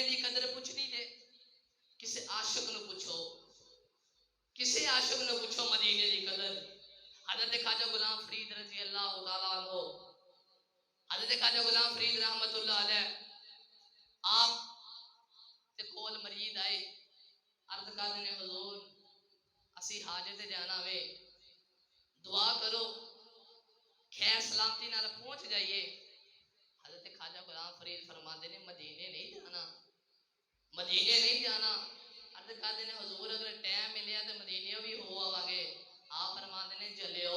مدینے دی قدر پوچھنی جے کسے عاشق نو پوچھو، کسے عاشق نو پوچھو مدینے دی قدر۔ حضرت خواجہ غلام فرید رضی اللہ تعالیٰ عنہ، حضرت خواجہ غلام فرید رحمت اللہ علیہ آپ تے کول مرید آئے، عرض کر دینے حضور اسی حاجت جانا وے، دعا کرو خیر سلامتی نال پہنچ جائیے۔ حضرت خواجہ غلام فرید فرماتے نے مدینے نہیں جانا، مدینے نہیں جانا۔ عرض کر دینے حضور اگر ٹائم ملیا تو مدینے بھی ہو آواں گے۔ آپ فرماتے نے جلیو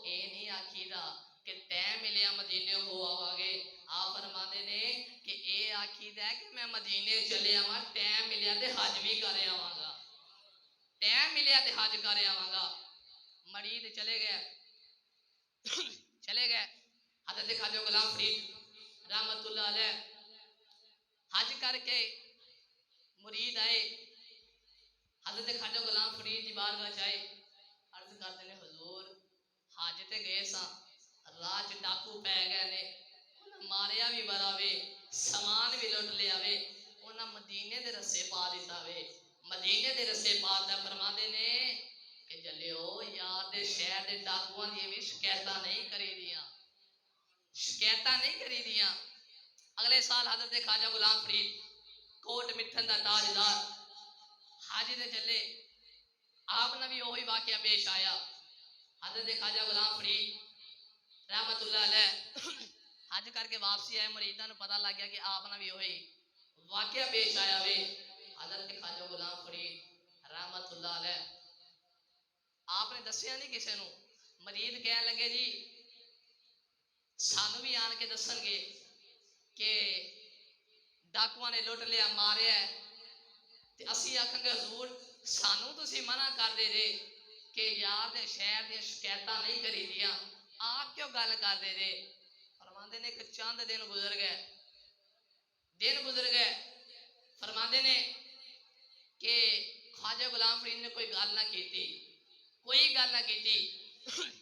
اے نہیں آکھی دا کہ ٹائم ملیا مدینے ہو آواں گے، آپ فرماتے نے کہ اے آکھی دا کہ میں مدینے چلے آواں، ٹائم ملیا تے حج بھی کرے آواں گا، ٹائم ملیا تے حج کرے آواں گا۔ مرید چلے گئے، چلے گئے۔ حضرت خواجہ غلام فرید رحمت اللہ علیہ حج کر کے مرید آئے، حضرت خواجہ غلام فرید دی بارگاہ چائے، عرض کرتے نے حضور حج تے گئے سا، راہ چ ڈاکو پے گئے نے، انہاں ماریا بھی بڑا وے، سامان بھی لٹ لیا وے، انہاں مدینے دے رسے پا دیتا وے، مدینے دے رسے پا دیتا۔ فرماتے نے کہ جلیو یار دے شہر دے ڈاکواں دی بھی شکایتاں نہیں کری دیاں، شکایتاں نہیں کری دیاں۔ اگلے سال حضرت خواجہ غلام فرید کوٹ مٹھن دا تاجدار حج دے چلے، آپ نے بھی وہی واقعہ پیش آیا۔ حضرت خواجہ غلام فرید رحمت اللہ علیہ حج کر کے واپسی آئے، مریداں نو پتہ لگ گیا کہ آپ نے بھی وہی واقعہ پیش آیا وے۔ حضرت خواجہ غلام فرید رحمت اللہ علیہ آپ نے دسیا نہیں کسے نو، مرید کہنے لگے جی سانو بھی آن کے دسن گے کہ ڈاکواں نے لٹ لیا ماریا ہے، تے اسی آکھاں گے حضور سانو تسی منع کر دے جے کہ یار دے شہر دے شکایتاں نہیں کری دیاں، آپ کیوں گل کر دے جے؟ فرماندے نے کہ چند دن گزر گئے، دن گزر گئے، فرماندے نے کہ خواجہ غلام فرید نے کوئی گل نہ کیتی، کوئی گل نہ کیتی۔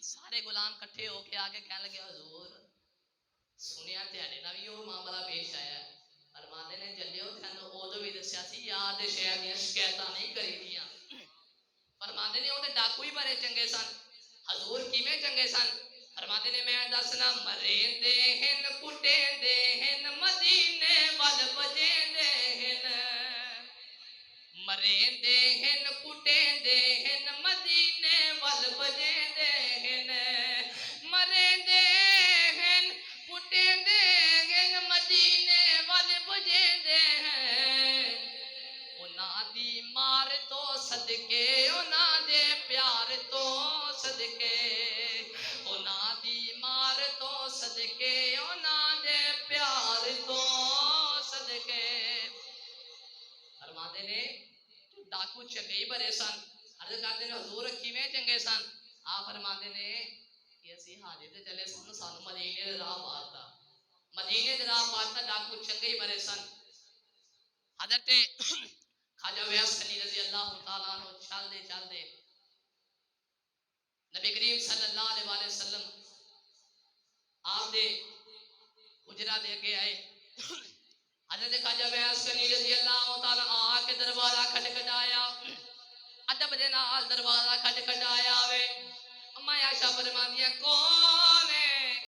سارے غلام کٹھے ہو کے آگے کہنے لگے حضور سنیا تیرے نال بھی وہ معاملہ پیش آیا ہے۔ فرماندے نے جلیو تینوں ادو بھی دسیا سی یار دے شہر دیاں شکایتاں نہیں کری دیاں۔ فرماندے نے وہ تے ڈاکو ہی بڑے چنگے سن۔ حضور کیویں چنگے سن؟ فرماندے نے میں دسنا مریندے ہن کٹیندے ہن مدینے ول بجیندے ہن، مریندے ہن کٹیندے ہن مدینے ول بجیندے ہن، مریندے ہن کٹیندے ہن مدینے ول بجیندے ہن، انہاں دی مار تو صدقے انہاں دے پیار تو صدقے، انہاں دی مار تو صدقے انہاں دے پیار تو صدقے۔ فرماتے نے ڈاکو چنگے ہی بڑے سن۔ عرض کرتے نے حضور کیویں چنگے سن؟ آپ فرماتے نے کہ اسی حاجے تے چلے سن، سانو مدینے دے راہ پاتا، مدینے دے راہ پاتا، ڈاکو چنگے ہی بڑے سن۔ حضرت خواجہ ویاس علی رضی اللہ تعالیٰ عنہ چل دے نبی کریم صلی اللہ علیہ وآلہ وسلم آپ دے حجرہ دے کے آئے۔ حضرت خواجہ ویاس علی رضی اللہ تعالیٰ آ کے دروازہ کھٹکھٹایا، ادب دے نال دروازہ کھٹکھٹایا وے۔ اما عائشہ فرماندی ہیں کون